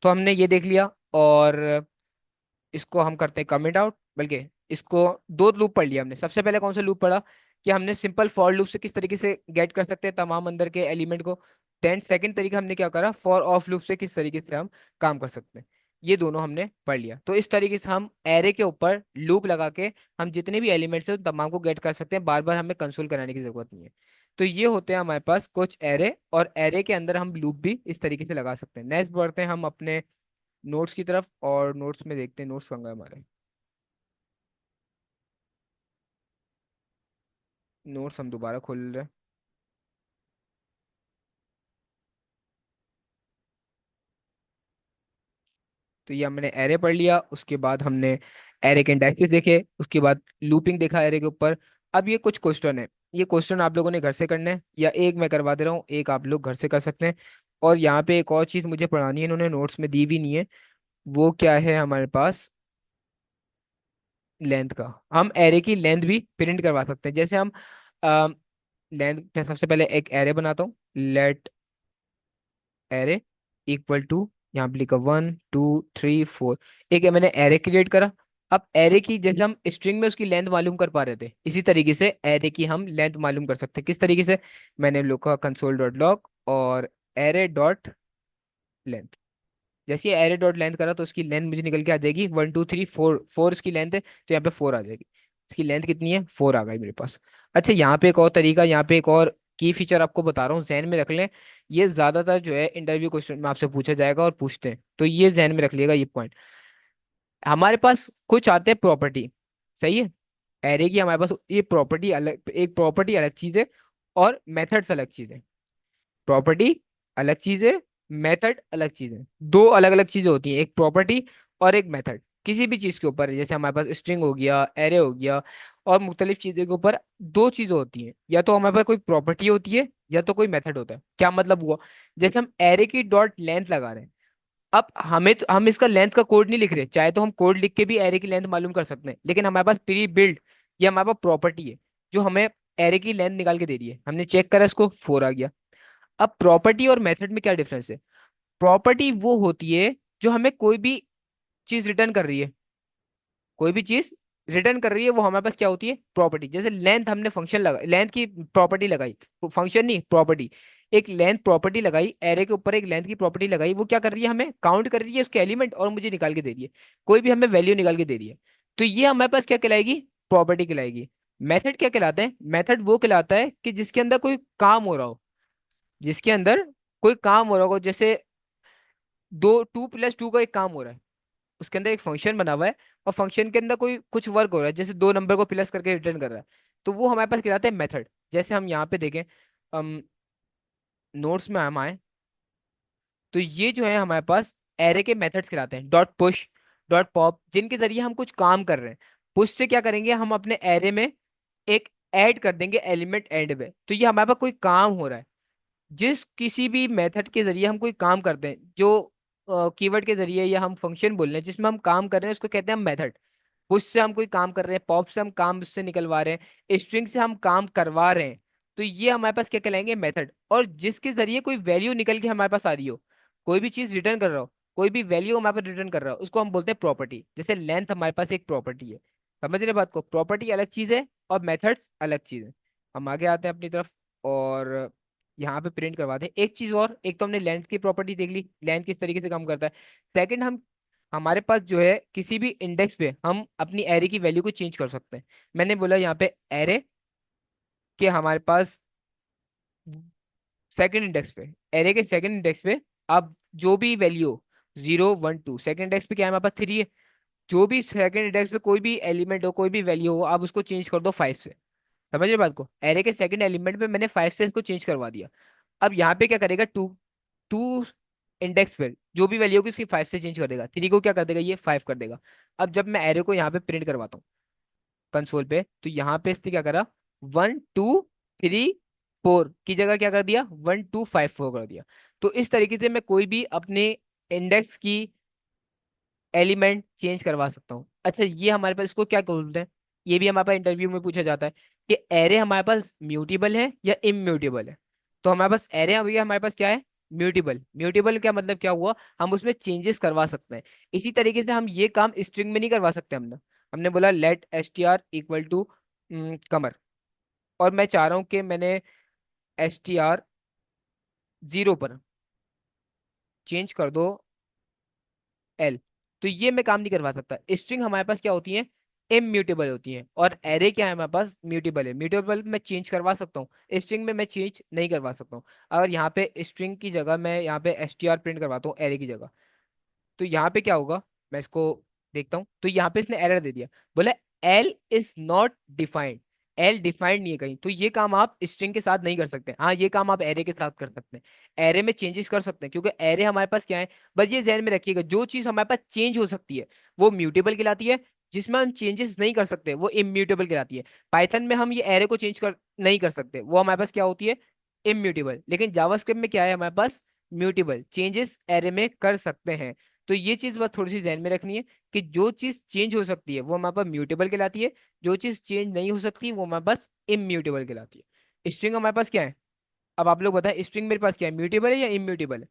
Speaker 1: तो हमने ये देख लिया, और इसको हम करते हैं कमेंट आउट, बल्कि इसको दो लूप पढ़ लिया हमने। सबसे पहले कौन सा लूप पढ़ा, कि हमने सिंपल फॉर लूप से किस तरीके से गेट कर सकते हैं तमाम अंदर के एलिमेंट को। देन सेकंड तरीका हमने क्या करा, फॉर ऑफ लूप से किस तरीके से हम काम कर सकते हैं। ये दोनों हमने पढ़ लिया। तो इस तरीके से हम एरे के ऊपर लूप लगा के हम जितने भी एलिमेंट्स हैं उन तमाम को गेट कर सकते हैं, बार बार हमें कंसोल कराने की जरूरत नहीं है। तो ये होते हैं हमारे पास कुछ एरे, और एरे के अंदर हम लूप भी इस तरीके से लगा सकते हैं। नेक्स्ट बढ़ते हैं हम अपने नोट्स की तरफ, और नोट्स में देखते हैं नोट्स कहाँ गए हमारे। नोट्स हम दोबारा खोल रहे हैं। तो ये हमने एरे पढ़ लिया, उसके बाद हमने एरे के इंडेक्सेस देखे, उसके बाद लूपिंग देखा एरे के ऊपर। अब ये कुछ क्वेश्चन है, ये क्वेश्चन आप लोगों ने घर से करने हैं, या एक मैं करवा दे रहा हूँ, एक आप लोग घर से कर सकते हैं। और यहाँ पे एक और चीज़ मुझे पढ़ानी है, इन्होंने नोट्स में दी भी नहीं है। वो क्या है हमारे पास, लेंथ का। हम एरे की लेंथ भी प्रिंट करवा सकते हैं। जैसे हम लेंथ, सबसे पहले एक एरे बनाता हूँ, लेट एरे इक्वल टू, यहाँ पे लिखा 1 2 3 4। एक है मैंने एरे क्रिएट करा। अब एरे की जैसे हम स्ट्रिंग में उसकी लेंथ मालूम कर पा रहे थे, इसी तरीके से एरे की हम लेंथ मालूम कर सकते हैं। किस तरीके से, मैंने लिखा कंसोल डॉट लॉग और एरे डॉट लेंथ। जैसे ही एरे डॉट लेंथ करा, तो उसकी लेंथ मुझे निकल के आ जाएगी 1 2 3 4, 4 इसकी लेंथ है, तो यहाँ पे 4 आ जाएगी। इसकी लेंथ कितनी है, 4 आ गई मेरे पास। अच्छा, यहाँ पे एक और तरीका, यहाँ पे एक और की फीचर आपको बता रहा हूँ, जहन में रख लें। ये ज्यादातर जो है इंटरव्यू क्वेश्चन में आपसे पूछा जाएगा और पूछते हैं, तो ये जहन में रख लिएगा ये पॉइंट। हमारे पास कुछ आते हैं प्रॉपर्टी, सही है। एरे की हमारे पास ये प्रॉपर्टी अलग, एक प्रॉपर्टी अलग चीज है, और मेथड्स अलग चीज है। प्रॉपर्टी अलग चीज है, मेथड अलग चीज है। दो अलग अलग चीजें होती हैं, एक प्रॉपर्टी और एक मेथड। किसी भी चीज के ऊपर, जैसे हमारे पास स्ट्रिंग हो गया, एरे हो गया, और मुख्तलिफ चीजों के ऊपर दो चीजें होती हैं, या तो हमारे पास कोई प्रॉपर्टी होती है, या तो कोई मेथड होता है। क्या मतलब हुआ, जैसे हम एरे की डॉट लेंथ लगा रहे हैं, अब हमें तो, हम इसका लेंथ का कोड नहीं लिख रहे, चाहे तो हम कोड लिख के भी एरे की लेंथ मालूम कर सकते हैं, लेकिन हमारे पास प्री बिल्ड, ये हमारे पास प्रॉपर्टी है जो हमें एरे की लेंथ निकाल के दे रही है। हमने चेक करा, इसको 4 आ गया। अब प्रॉपर्टी और मेथड में क्या डिफरेंस है? प्रॉपर्टी वो होती है जो हमें कोई भी चीज रिटर्न कर रही है, कोई भी चीज रिटर्न कर रही है, वो हमारे पास क्या होती है, प्रॉपर्टी। जैसे लेंथ, हमने फंक्शन लगा, लेंथ की प्रॉपर्टी लगाई, फंक्शन नहीं प्रॉपर्टी, एक लेंथ प्रॉपर्टी लगाई, एरे के ऊपर एक लेंथ की प्रॉपर्टी लगाई, वो क्या कर रही है, हमें काउंट कर रही है उसके एलिमेंट, और मुझे निकाल के दे रही है, कोई भी हमें वैल्यू निकाल के दे रही है। तो ये हमारे पास क्या कहलाएगी, प्रॉपर्टी कहलाएगी। मेथड क्या कहलाता है, मेथड वो कहलाता है कि जिसके अंदर कोई काम हो रहा हो, जिसके अंदर कोई काम हो रहा हो, जैसे 2 + 2 का एक काम हो रहा है, उसके अंदर एक फंक्शन बना हुआ है, और फंक्शन के अंदर कोई कुछ वर्क हो रहा है, जैसे दो नंबर को प्लस करके रिटर्न कर रहा है, तो वो हमारे पास कहलाता है मेथड। जैसे हम यहाँ पे देखें, हम नोट्स में हम आए, तो ये जो है हमारे पास एरे के मेथड्स कहलाते हैं, डॉट पुश, डॉट पॉप, जिनके जरिए हम कुछ काम कर रहे हैं। पुश से क्या करेंगे, हम अपने एरे में एक ऐड कर देंगे एलिमेंट एंड में, तो ये हमारे पास कोई काम हो रहा है। जिस किसी भी मेथड के जरिए हम कोई काम करते हैं, जो कीवर्ड के जरिए या हम फंक्शन बोल रहे हैं जिसमें हम काम कर रहे हैं, उसको कहते हैं हम मेथड। पुश से हम कोई काम कर रहे हैं, पॉप से हम काम उससे निकलवा रहे हैं, स्ट्रिंग से हम काम करवा रहे हैं, तो ये हमारे पास क्या कहलाएंगे, मेथड। और जिसके जरिए कोई वैल्यू निकल के हमारे पास आ रही हो, कोई भी चीज रिटर्न कर रहा हो, कोई भी वैल्यू हमारे पास रिटर्न कर रहा हो, उसको हम बोलते हैं प्रॉपर्टी। जैसे लेंथ हमारे पास एक प्रॉपर्टी है। समझ रहे बात को, प्रॉपर्टी अलग चीज है और मेथड्स अलग चीज है। हम आगे आते हैं अपनी तरफ, और यहाँ पे प्रिंट करवाते हैं एक चीज और। एक तो हमने लेंथ की प्रॉपर्टी देख ली, लेंथ किस तरीके से काम करता है। सेकंड, हम हमारे पास जो है किसी भी इंडेक्स पे हम अपनी एरे की वैल्यू को चेंज कर सकते हैं। मैंने बोला यहाँ पे एरे के हमारे पास सेकंड इंडेक्स पे, एरे के सेकंड इंडेक्स पे आप जो भी वैल्यू, 0 1 2, सेकंड इंडेक्स पे क्या है हमारे पास 3 है। जो भी सेकंड इंडेक्स पे कोई भी एलिमेंट हो, कोई भी वैल्यू हो, आप उसको चेंज कर दो 5 से। समझ रहे बात को, एरे के सेकंड एलिमेंट पे मैंने 5 से इसको चेंज करवा दिया। अब यहाँ पे क्या करेगा, टू टू इंडेक्स पे जो भी वैल्यू होगी उसकी 5 से चेंज कर देगा, 3 को क्या कर देगा, ये 5 कर देगा। अब जब मैं एरे को यहाँ पे प्रिंट करवाता हूँ कंसोल पे, तो यहाँ पे इसने क्या करा, 1 2 3 4 की जगह क्या कर दिया, 1 2 5 4 कर दिया। तो इस तरीके से मैं कोई भी अपने इंडेक्स की एलिमेंट चेंज करवा सकता हूँ। अच्छा, ये हमारे पास इसको क्या बोलते हैं, ये भी हमारे पास इंटरव्यू में पूछा जाता है कि एरे हमारे पास म्यूटेबल है या इम्यूटेबल है। तो हमारे पास एरे अभी हमारे पास क्या है, म्यूटेबल। म्यूटेबल क्या मतलब, क्या हुआ, हम उसमें चेंजेस करवा सकते हैं। इसी तरीके से हम ये काम स्ट्रिंग में नहीं करवा सकते। हमने हमने बोला let S T R equal to कमर, और मैं चाह रहा हूँ कि मैंने एस टी आर 0 पर चेंज कर दो एल। तो ये मैं काम नहीं करवा सकता। स्ट्रिंग हमारे पास क्या होती है, इम्यूटेबल होती है, और एरे क्या है हमारे पास, म्यूटेबल है। म्यूटेबल मैं चेंज करवा सकता हूँ, स्ट्रिंग में मैं चेंज नहीं करवा सकता हूँ। अगर यहाँ पे स्ट्रिंग की जगह मैं यहाँ पे एस टी आर प्रिंट करवाता हूँ एरे की जगह, तो यहाँ पे क्या होगा, मैं इसको देखता हूँ। तो यहाँ पे इसने एरर दे दिया, बोला L is not defined. L defined नहीं है कहीं। तो ये काम आप स्ट्रिंग के साथ नहीं कर सकते। हाँ, ये काम आप एरे के साथ कर सकते हैं, एरे में चेंजेस कर सकते हैं, क्योंकि एरे हमारे पास क्या है, बस ये ध्यान में रखिएगा, जो चीज हमारे पास चेंज हो सकती है वो म्यूटेबल कहलाती है, जिसमें हम चेंजेस नहीं कर सकते वो इम्यूटेबल कहलाती है। पाइथन में हम ये एरे को चेंज कर नहीं कर सकते, वो हमारे पास क्या होती है, इम्यूटेबल। लेकिन जावास्क्रिप्ट में क्या है हमारे पास, म्यूटेबल, चेंजेस एरे में कर सकते हैं। तो ये चीज बस थोड़ी सी ध्यान में रखनी है कि जो चीज चेंज हो सकती है वो हमारे पास म्यूटेबल कहलाती है, जो चीज चेंज नहीं हो सकती वो हमारे पास इम्यूटेबल कहलाती है। स्ट्रिंग हमारे पास क्या है, अब आप लोग बताएं, स्ट्रिंग मेरे पास क्या है, म्यूटेबल है या इम्यूटेबल है।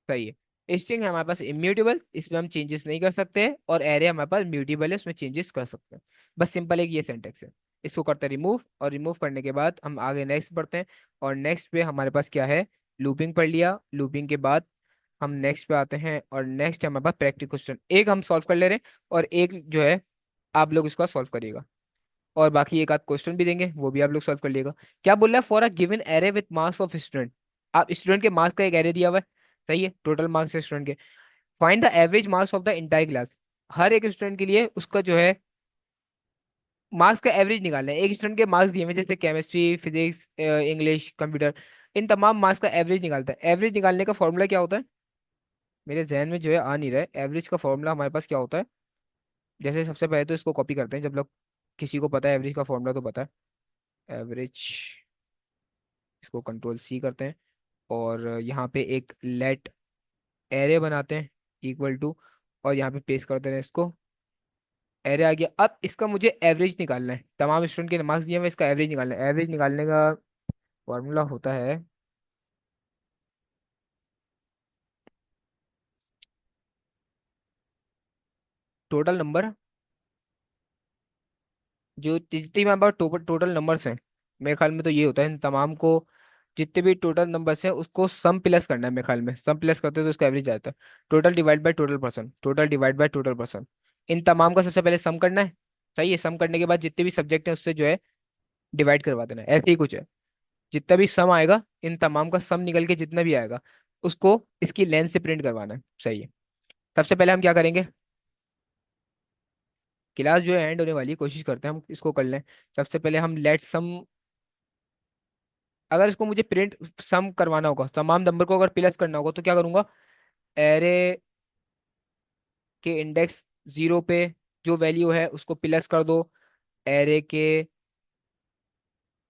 Speaker 1: सही है, स्ट्रिंग है हमारे पास इम्यूटेबल, इसमें हम चेंजेस नहीं कर सकते हैं, और एरे हमारे पास म्यूटेबल है, उसमें चेंजेस कर सकते हैं। बस सिंपल एक ये सेंटेक्स है। इसको करते हैं रिमूव, और रिमूव करने के बाद हम आगे नेक्स्ट बढ़ते हैं। और नेक्स्ट पे हमारे पास क्या है, लूपिंग पढ़ लिया। लूपिंग के बाद हम नेक्स्ट पे आते हैं, और नेक्स्ट हमारे पास प्रैक्टिस क्वेश्चन एक हम सॉल्व कर ले रहे हैं, और एक जो है आप लोग इसका सॉल्व करिएगा, और बाकी एक आध क्वेश्चन भी देंगे, वो भी आप लोग सॉल्व कर लिएगा। क्या बोल रहा है, for a given array with marks of student. आप स्टूडेंट के मार्क्स का एक एरे दिया हुआ है, सही है, टोटल मार्क्स है स्टूडेंट के। Find the average marks of the entire class. हर एक स्टूडेंट के लिए उसका जो है मार्क्स का एवरेज निकालना है। एक स्टूडेंट के मार्क्स दिए हुए हैं, जैसे केमिस्ट्री, फिजिक्स, इंग्लिश, कंप्यूटर, इन तमाम मार्क्स का एवरेज निकालता है। एवरेज निकालने का फॉर्मूला क्या होता है, मेरे जहन में जो है आ नहीं रहा है। एवरेज का फॉर्मूला हमारे पास क्या होता है, जैसे सबसे पहले तो इसको कॉपी करते हैं, जब लोग किसी को पता है एवरेज का फॉर्मूला तो पता है। एवरेज, इसको कंट्रोल सी करते हैं, और यहाँ पे एक लेट एरे बनाते हैं इक्वल टू, और यहाँ पे पेस्ट करते हैं इसको। एरे आ गया। अब इसका मुझे एवरेज निकालना है, तमाम स्टूडेंट के मार्क्स दिए हुए हैं, इसका एवरेज निकालना है। एवरेज निकालने का फॉर्मूला होता है टोटल नंबर, जो जितनी हमारे पास टोटल नंबर्स हैं, मेरे ख्याल में तो ये होता है इन तमाम को, जितने भी टोटल नंबर्स हैं उसको सम प्लस करना है। मेरे ख्याल में सम प्लस करते हैं तो उसका एवरेज आता है। Total divide by total percent, total divide by total percent, इन तमाम का सबसे पहले सम करना है। सही है, सम करने के बाद जितने भी सब्जेक्ट हैं उससे जो है डिवाइड करवा देना है। ऐसे ही कुछ है, जितना भी सम आएगा इन तमाम का सम निकल के जितना भी आएगा उसको इसकी लेंथ से प्रिंट करवाना है। सही है, सबसे पहले हम क्या करेंगे, क्लास जो है एंड होने वाली है, कोशिश करते हैं हम इसको कर लें। सबसे पहले हम लेट सम, अगर इसको मुझे प्रिंट सम करवाना होगा, तमाम नंबर को अगर प्लस करना होगा तो क्या करूंगा, एरे के इंडेक्स 0 पे जो वैल्यू है उसको प्लस कर दो, एरे के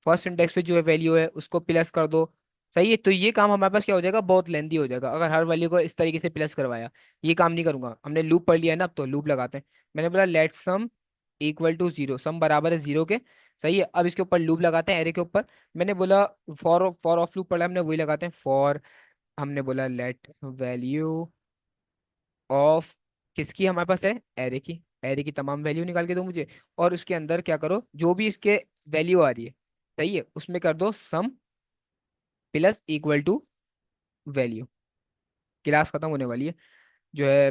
Speaker 1: फर्स्ट इंडेक्स पे जो है वैल्यू है उसको प्लस कर दो। सही है, तो ये काम हमारे पास क्या हो जाएगा, बहुत लेंदी हो जाएगा अगर हर वैल्यू को इस तरीके से प्लस करवाया। ये काम नहीं करूंगा, हमने लूप पढ़ लिया है ना, अब तो लूप लगाते हैं। मैंने बोला लेट सम इक्वल टू 0, सम बराबर है 0 के। सही है, अब इसके ऊपर लूप लगाते हैं एरे के ऊपर। मैंने बोला फॉर फॉर ऑफ लूप पढ़ा हमने, वही लगाते हैं फॉर। हमने बोला लेट वैल्यू ऑफ किसकी हमारे पास है, एरे की। एरे की तमाम वैल्यू निकाल के दो मुझे, और उसके अंदर क्या करो, जो भी इसके वैल्यू आ रही है, सही है, उसमें कर दो sum plus equal to value. Class खत्म होने वाली है जो है।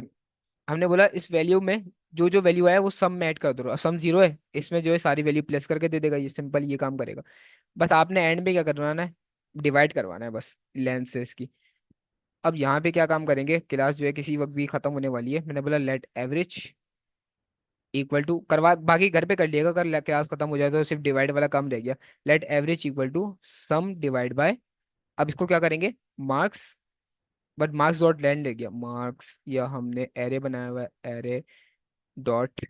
Speaker 1: हमने बोला इस वैल्यू में जो जो वैल्यू आया वो सम में ऐड कर दो, सम 0 है, इसमें जो है सारी वैल्यू प्लस करके दे देगा, ये सिंपल ये काम करेगा। बस आपने एंड में क्या करवाना है, डिवाइड करवाना है बस लेंथ से इसकी। अब यहाँ पे क्या काम करेंगे, क्लास जो है किसी वक्त भी खत्म होने वाली है। मैंने बोला लेट एवरेज इक्वल टू करवा, बाकी घर पे कर लिएगा, अगर क्लास खत्म हो जाए तो सिर्फ डिवाइड वाला काम रह गया। Let average equal to sum divide by, अब इसको क्या करेंगे, marks, but marks dot len रह गया, मार्क्स, या हमने एरे बनाया हुआ है एरे डॉट